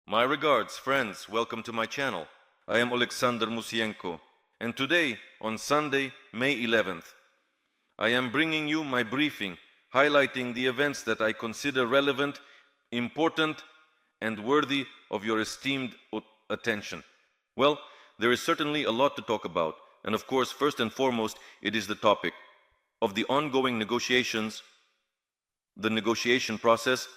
My regards, friends. Welcome to my channel. I am Alexander Musienko, and today, on Sunday, May 11th, I am bringing you my briefing highlighting the events that I consider relevant, important, and worthy of your esteemed attention. Well, there is certainly a lot to talk about, and of course, first and foremost, it is the topic of the ongoing negotiations, the negotiation process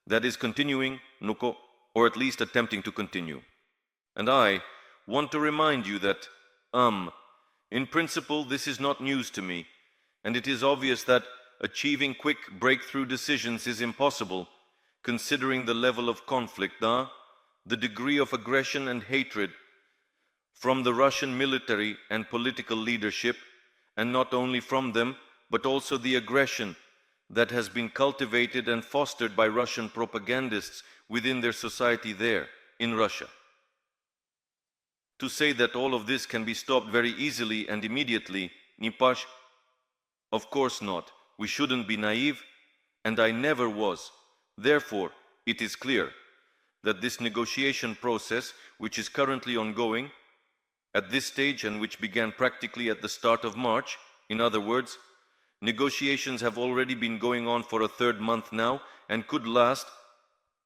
that is continuing, or at least attempting to continue. And I want to remind you that, in principle, this is not news to me, and it is obvious that achieving quick breakthrough decisions is impossible, considering the level of conflict, the degree of aggression and hatred from the Russian military and political leadership, and not only from them, but also the aggression that has been cultivated and fostered by Russian propagandists within their society there, in Russia. To say that all of this can be stopped very easily and immediately, Nipash, of course not. We shouldn't be naive, and I never was. Therefore, it is clear that this negotiation process, which is currently ongoing at this stage and which began practically at the start of March, in other words, negotiations have already been going on for a third month now and could last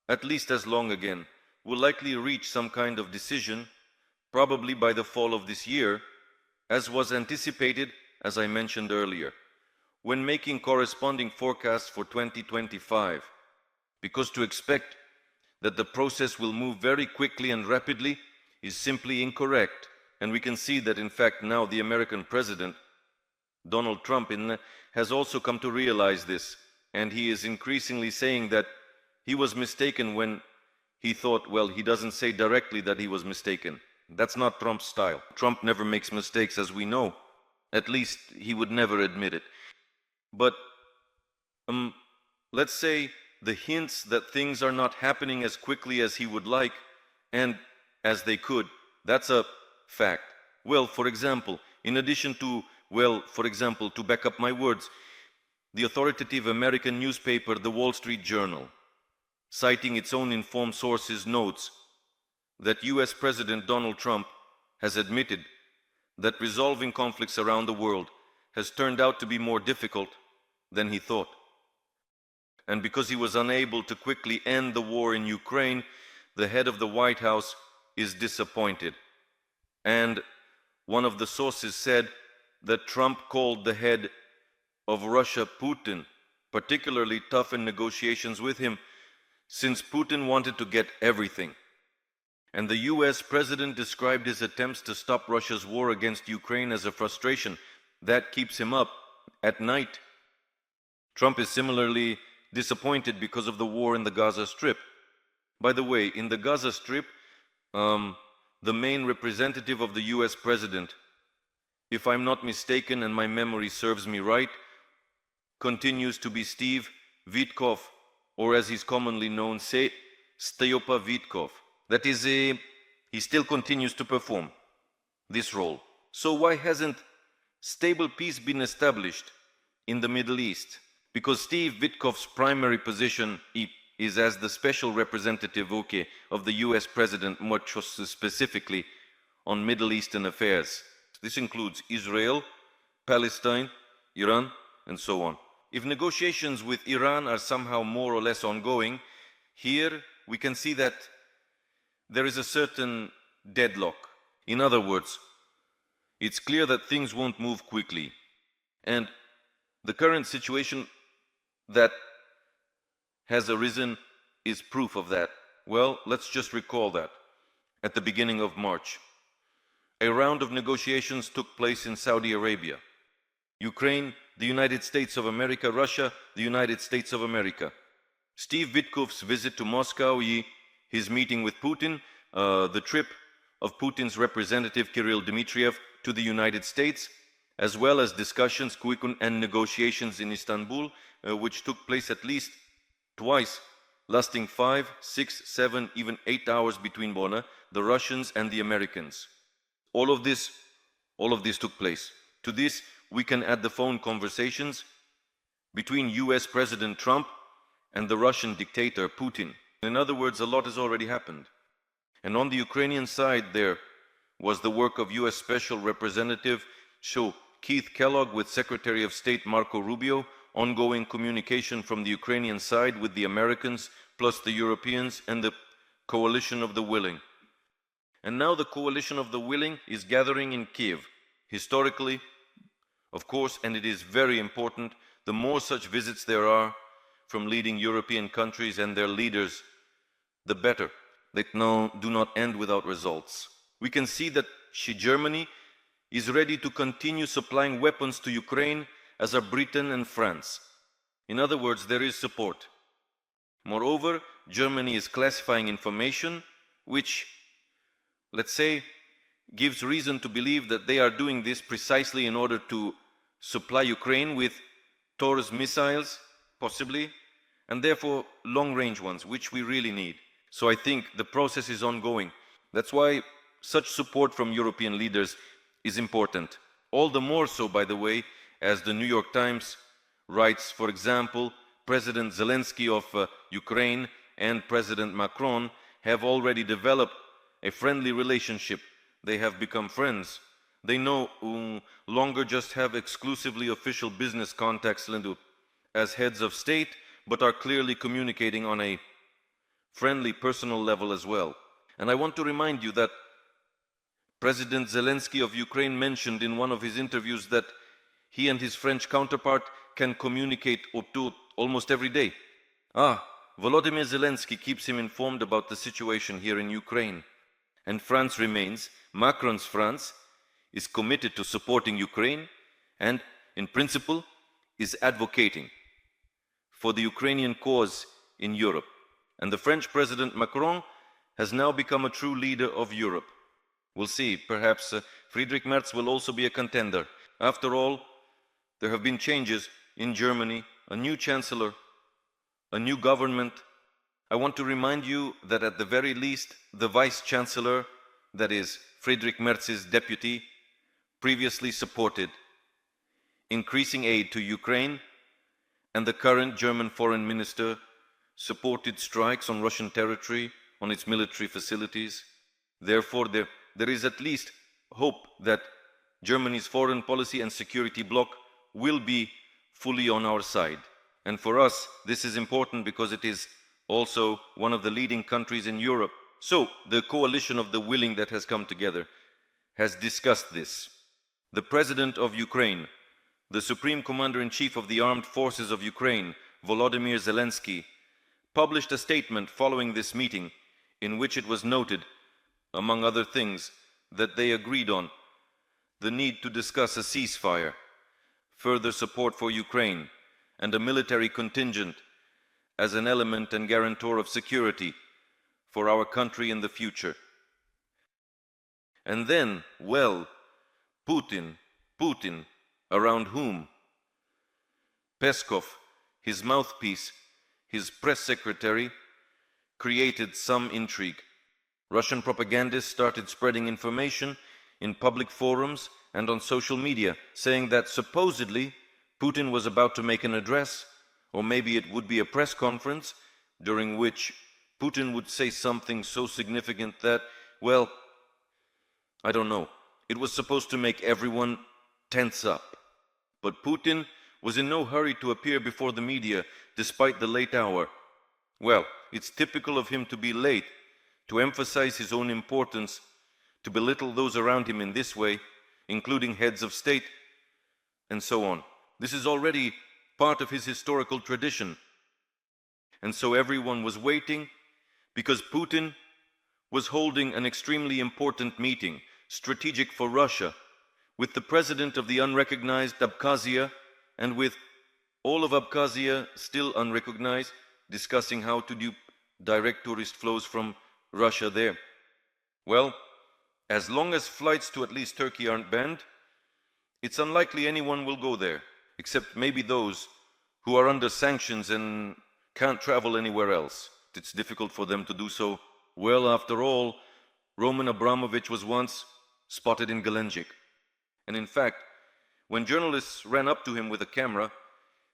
at least as long again, will likely reach some kind of decision, probably by the fall of this year, as was anticipated, as I mentioned earlier, when making corresponding forecasts for 2025. Because to expect that the process will move very quickly and rapidly is simply incorrect, and we can see that in fact now the American president, Donald Trump, has also come to realize this, and he is increasingly saying that he was mistaken when he thought, well, he doesn't say directly that he was mistaken. That's not Trump's style. Trump never makes mistakes, as we know. At least he would never admit it. But let's say the hints that things are not happening as quickly as he would like and as they could, that's a fact. Well, for example, in addition to, to back up my words, the authoritative American newspaper, The Wall Street Journal, citing its own informed sources, notes that US President Donald Trump has admitted that resolving conflicts around the world has turned out to be more difficult than he thought. And because he was unable to quickly end the war in Ukraine, the head of the White House is disappointed. And one of the sources said that Trump called the head of Russia, Putin, particularly tough in negotiations with him, since Putin wanted to get everything. And the US president described his attempts to stop Russia's war against Ukraine as a frustration that keeps him up at night. Trump is similarly disappointed because of the war in the Gaza Strip. By the way, in the Gaza Strip, the main representative of the US president, if I'm not mistaken and my memory serves me right, continues to be Steve Witkoff, or as he's commonly known, Stepa Witkoff. That is, he still continues to perform this role. So why hasn't stable peace been established in the Middle East? Because Steve Witkoff's primary position is as the special representative, of the US president, much specifically on Middle Eastern affairs. This includes Israel, Palestine, Iran, and so on. If negotiations with Iran are somehow more or less ongoing, here we can see that there is a certain deadlock. In other words, it's clear that things won't move quickly. And the current situation that has arisen is proof of that. Well, let's just recall that. At the beginning of March, a round of negotiations took place in Saudi Arabia. Ukraine, the United States of America, Russia, the United States of America. Steve Witkoff's visit to Moscow, his meeting with Putin, the trip of Putin's representative Kirill Dmitriev to the United States, as well as discussions and negotiations in Istanbul, which took place at least twice, lasting 5, 6, 7, even 8 hours between the Russians and the Americans. All of this took place. To this, we can add the phone conversations between US President Trump and the Russian dictator Putin. In other words, a lot has already happened. And on the Ukrainian side, there was the work of U.S. Special Representative Keith Kellogg with Secretary of State Marco Rubio, ongoing communication from the Ukrainian side with the Americans, plus the Europeans, and the Coalition of the Willing. And now the Coalition of the Willing is gathering in Kyiv. Historically, of course, and it is very important, the more such visits there are from leading European countries and their leaders, the better. They do not end without results. We can see that Germany is ready to continue supplying weapons to Ukraine, as are Britain and France. In other words, there is support. Moreover, Germany is classifying information which, let's say, gives reason to believe that they are doing this precisely in order to supply Ukraine with Taurus missiles, possibly, and therefore long-range ones, which we really need. So I think the process is ongoing. That's why such support from European leaders is important. All the more so, by the way, as the New York Times writes, for example, President Zelensky of Ukraine and President Macron have already developed a friendly relationship. They have become friends. They no longer just have exclusively official business contacts as heads of state, but are clearly communicating on a friendly personal level as well. And I want to remind you that President Zelensky of Ukraine mentioned in one of his interviews that he and his French counterpart can communicate almost every day. Volodymyr Zelensky keeps him informed about the situation here in Ukraine. And France remains, Macron's France, is committed to supporting Ukraine and, in principle, is advocating for the Ukrainian cause in Europe. And the French President Macron has now become a true leader of Europe. We'll see, perhaps Friedrich Merz will also be a contender. After all, there have been changes in Germany, a new chancellor, a new government. I want to remind you that at the very least, the vice-chancellor, that is Friedrich Merz's deputy, previously supported increasing aid to Ukraine, and the current German foreign minister supported strikes on Russian territory, on its military facilities. Therefore, there is at least hope that Germany's foreign policy and security bloc will be fully on our side. And for us, this is important because it is also one of the leading countries in Europe. So, the coalition of the willing that has come together has discussed this. The President of Ukraine, the Supreme Commander-in-Chief of the Armed Forces of Ukraine, Volodymyr Zelensky, published a statement following this meeting in which it was noted, among other things, that they agreed on the need to discuss a ceasefire, further support for Ukraine, and a military contingent as an element and guarantor of security for our country in the future. And then, well, Putin, around whom Peskov, his mouthpiece, his press secretary, created some intrigue. Russian propagandists started spreading information in public forums and on social media, saying that supposedly Putin was about to make an address, or maybe it would be a press conference, during which Putin would say something so significant that, well, I don't know, it was supposed to make everyone tense up. But Putin was in no hurry to appear before the media, despite the late hour. Well, it's typical of him to be late, to emphasize his own importance, to belittle those around him in this way, including heads of state, and so on. This is already part of his historical tradition. And so everyone was waiting because Putin was holding an extremely important meeting, strategic for Russia, with the president of the unrecognized Abkhazia and with all of Abkhazia still unrecognized, discussing how to do direct tourist flows from Russia there. Well, as long as flights to at least Turkey aren't banned, it's unlikely anyone will go there, except maybe those who are under sanctions and can't travel anywhere else. It's difficult for them to do so. Well, after all, Roman Abramovich was once spotted in Gelendzhik. And in fact, when journalists ran up to him with a camera,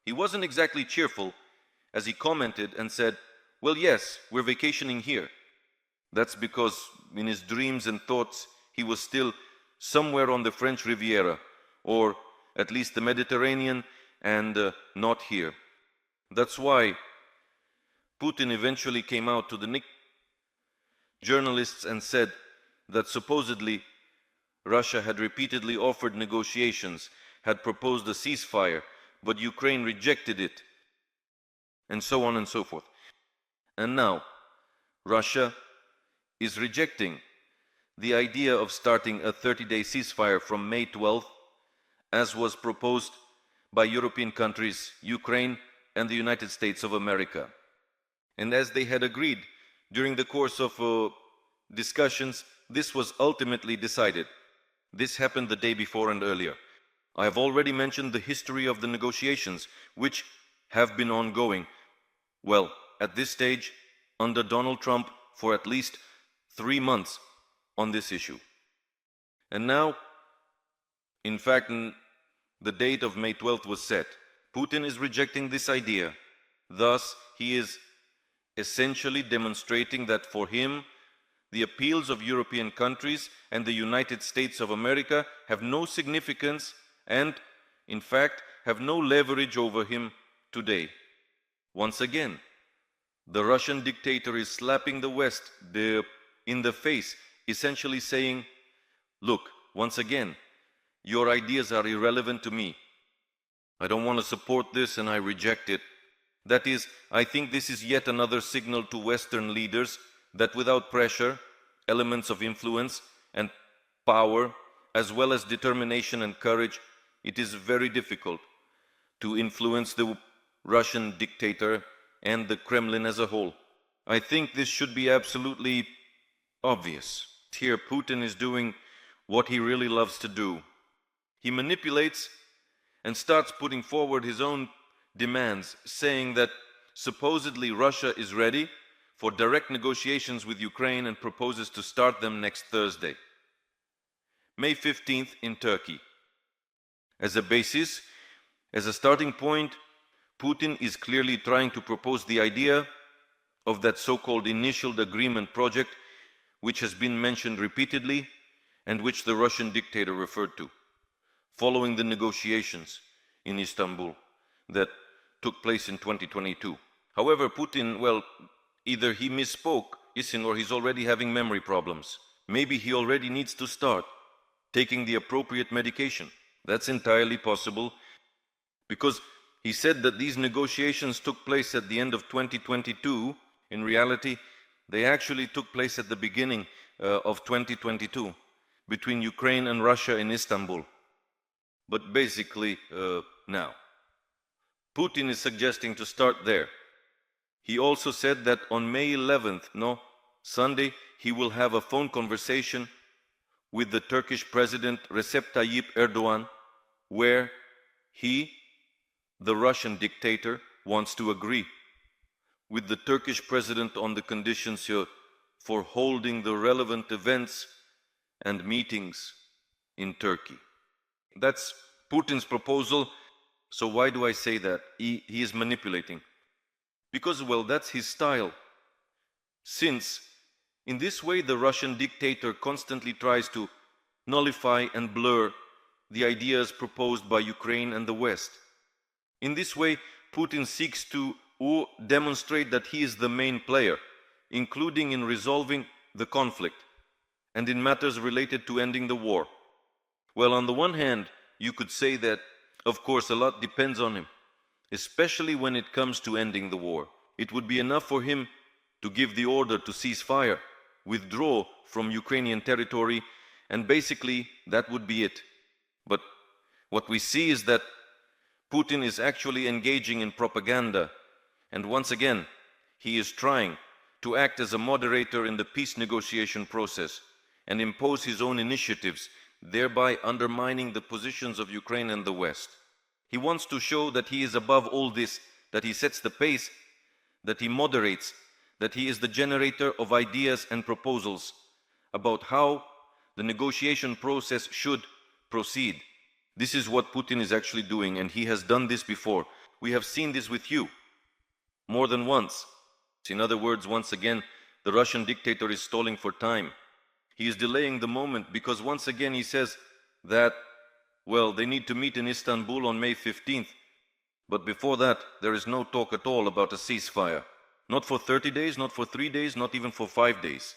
he wasn't exactly cheerful, as he commented and said, "Well, yes, we're vacationing here." That's because in his dreams and thoughts, he was still somewhere on the French Riviera, or at least the Mediterranean, and not here. That's why Putin eventually came out to the journalists and said that supposedly Russia had repeatedly offered negotiations, had proposed a ceasefire, but Ukraine rejected it, and so on and so forth. And now, Russia is rejecting the idea of starting a 30-day ceasefire from May 12th, as was proposed by European countries, Ukraine and the United States of America. And as they had agreed during the course of discussions, this was ultimately decided. This happened the day before and earlier. I have already mentioned the history of the negotiations, which have been ongoing, well, at this stage, under Donald Trump for at least 3 months on this issue. And now, in fact, the date of May 12th was set. Putin is rejecting this idea. Thus, he is essentially demonstrating that for him, the appeals of European countries and the United States of America have no significance and, in fact, have no leverage over him today. Once again, the Russian dictator is slapping the West in the face, essentially saying, look, once again, your ideas are irrelevant to me. I don't want to support this and I reject it. That is, I think this is yet another signal to Western leaders that without pressure, elements of influence and power, as well as determination and courage, it is very difficult to influence the Russian dictator and the Kremlin as a whole. I think this should be absolutely obvious. Here, Putin is doing what he really loves to do. He manipulates and starts putting forward his own demands, saying that supposedly Russia is ready for direct negotiations with Ukraine and proposes to start them next Thursday, May 15th in Turkey. As a basis, as a starting point, Putin is clearly trying to propose the idea of that so-called initial agreement project, which has been mentioned repeatedly and which the Russian dictator referred to, following the negotiations in Istanbul that took place in 2022. However, Putin, well, either he misspoke, or he's already having memory problems. Maybe he already needs to start taking the appropriate medication. That's entirely possible, because he said that these negotiations took place at the end of 2022. In reality, they actually took place at the beginning of 2022 between Ukraine and Russia in Istanbul. But basically, now, Putin is suggesting to start there. He also said that on May 11th, Sunday, he will have a phone conversation with the Turkish President Recep Tayyip Erdogan, where he, the Russian dictator, wants to agree with the Turkish president on the conditions for holding the relevant events and meetings in Turkey. That's Putin's proposal. So why do I say that? He is manipulating. Because, well, that's his style. Since, in this way, the Russian dictator constantly tries to nullify and blur the ideas proposed by Ukraine and the West. In this way, Putin seeks to demonstrate that he is the main player, including in resolving the conflict and in matters related to ending the war. Well, on the one hand, you could say that, of course, a lot depends on him, especially when it comes to ending the war. It would be enough for him to give the order to cease fire, withdraw from Ukrainian territory, and basically that would be it. But what we see is that Putin is actually engaging in propaganda, and once again, he is trying to act as a moderator in the peace negotiation process and impose his own initiatives, thereby undermining the positions of Ukraine and the West. He wants to show that he is above all this, that he sets the pace, that he moderates, that he is the generator of ideas and proposals about how the negotiation process should proceed. This is what Putin is actually doing, and he has done this before. We have seen this with you more than once. In other words, once again, the Russian dictator is stalling for time. He is delaying the moment because once again he says that, well, they need to meet in Istanbul on May 15th. But before that, there is no talk at all about a ceasefire. Not for 30 days, not for 3 days, not even for 5 days.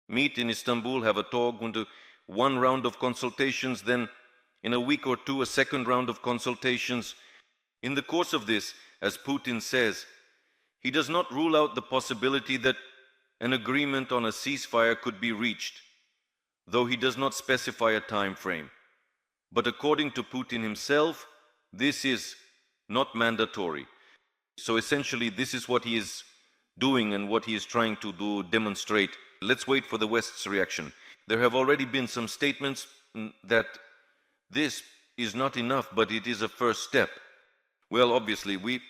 Meet in Istanbul, have a talk, go into one round of consultations, then in a week or two, a second round of consultations. In the course of this, as Putin says, he does not rule out the possibility that an agreement on a ceasefire could be reached, though he does not specify a time frame. But according to Putin himself, this is not mandatory. So essentially, this is what he is doing and what he is trying to demonstrate. Let's wait for the West's reaction. There have already been some statements that this is not enough, but it is a first step. Well, obviously, we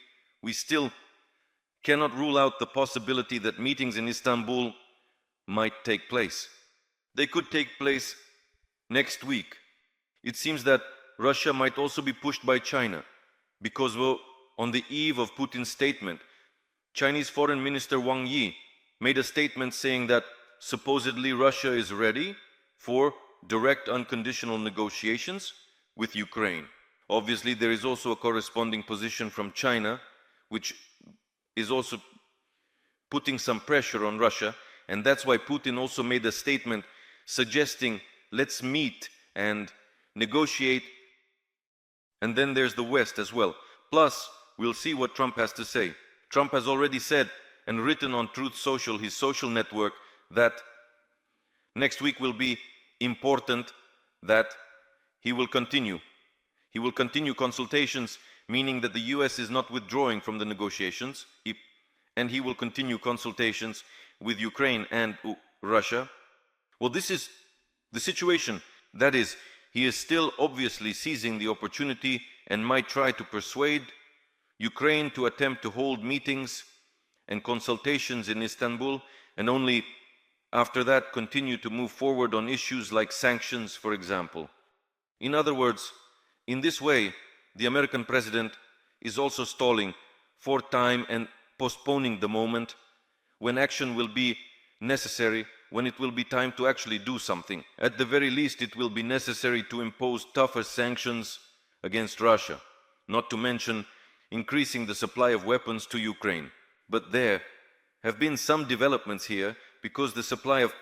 still cannot rule out the possibility that meetings in Istanbul might take place. They could take place next week. It seems that Russia might also be pushed by China, because on the eve of Putin's statement, Chinese Foreign Minister Wang Yi made a statement saying that supposedly Russia is ready for direct unconditional negotiations with Ukraine. Obviously, there is also a corresponding position from China, which is also putting some pressure on Russia, and that's why Putin also made a statement suggesting, let's meet and negotiate. And then there's the West as well. Plus, we'll see what Trump has to say. Trump has already said and written on Truth Social, his social network, that next week will be important, that he will continue. He will continue consultations, meaning that the US is not withdrawing from the negotiations, and he will continue consultations with Ukraine and Russia. Well, this is the situation. That is, he is still obviously seizing the opportunity and might try to persuade Ukraine to attempt to hold meetings and consultations in Istanbul, and only after that continue to move forward on issues like sanctions, for example. In other words, in this way, the American president is also stalling for time and postponing the moment when action will be necessary, when it will be time to actually do something. At the very least, it will be necessary to impose tougher sanctions against Russia, not to mention increasing the supply of weapons to Ukraine. But there have been some developments here, because the supply of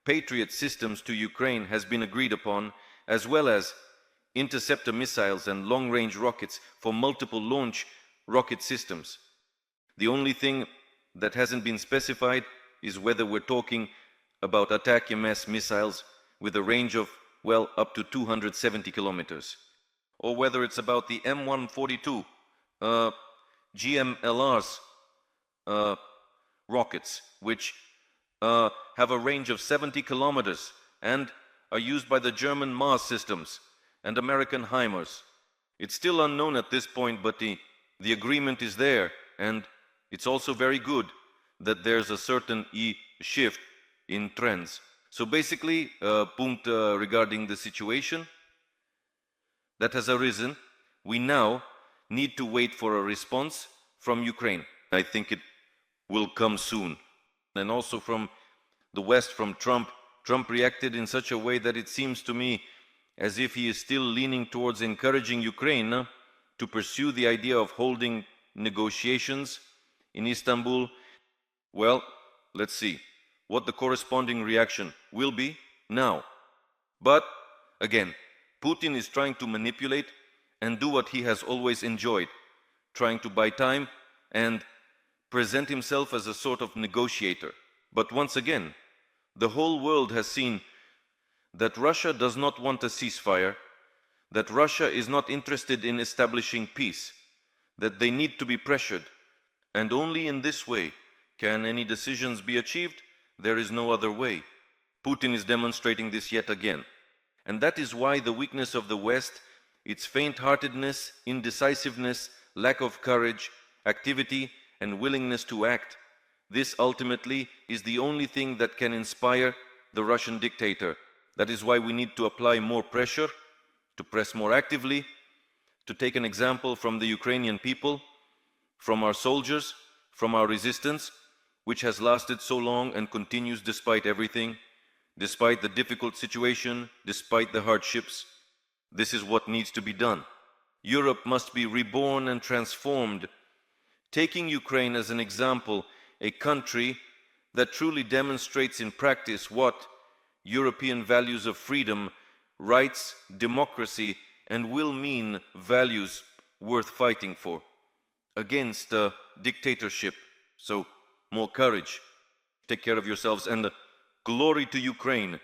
Patriot systems to Ukraine has been agreed upon, as well as interceptor missiles and long-range rockets for multiple launch rocket systems. The only thing that hasn't been specified is whether we're talking about attack-MS missiles with a range of, well, up to 270 kilometers, or whether it's about the M142 GMLRs rockets, which have a range of 70 kilometers and are used by the German Mars systems and American HIMARS. It's still unknown at this point, but the agreement is there, and it's also very good that there's a certain shift in trends. So basically, regarding the situation that has arisen, we now need to wait for a response from Ukraine. I think it will come soon. And also from the West, from Trump. Trump reacted in such a way that it seems to me as if he is still leaning towards encouraging Ukraine to pursue the idea of holding negotiations in Istanbul. Well, let's see what the corresponding reaction will be now. But again, Putin is trying to manipulate and do what he has always enjoyed, trying to buy time and present himself as a sort of negotiator. But once again, the whole world has seen that Russia does not want a ceasefire, that Russia is not interested in establishing peace, that they need to be pressured, and only in this way can any decisions be achieved. There is no other way. Putin is demonstrating this yet again. And that is why the weakness of the West, its faint-heartedness, indecisiveness, lack of courage, activity, and willingness to act, this ultimately is the only thing that can inspire the Russian dictator. That is why we need to apply more pressure, to press more actively, to take an example from the Ukrainian people, from our soldiers, from our resistance. which has lasted so long and continues despite everything, despite the difficult situation, despite the hardships. This is what needs to be done. Europe must be reborn and transformed. Taking Ukraine as an example, a country that truly demonstrates in practice what European values of freedom, rights, democracy, and will mean values worth fighting for, against a dictatorship. So, more courage. Take care of yourselves, and glory to Ukraine.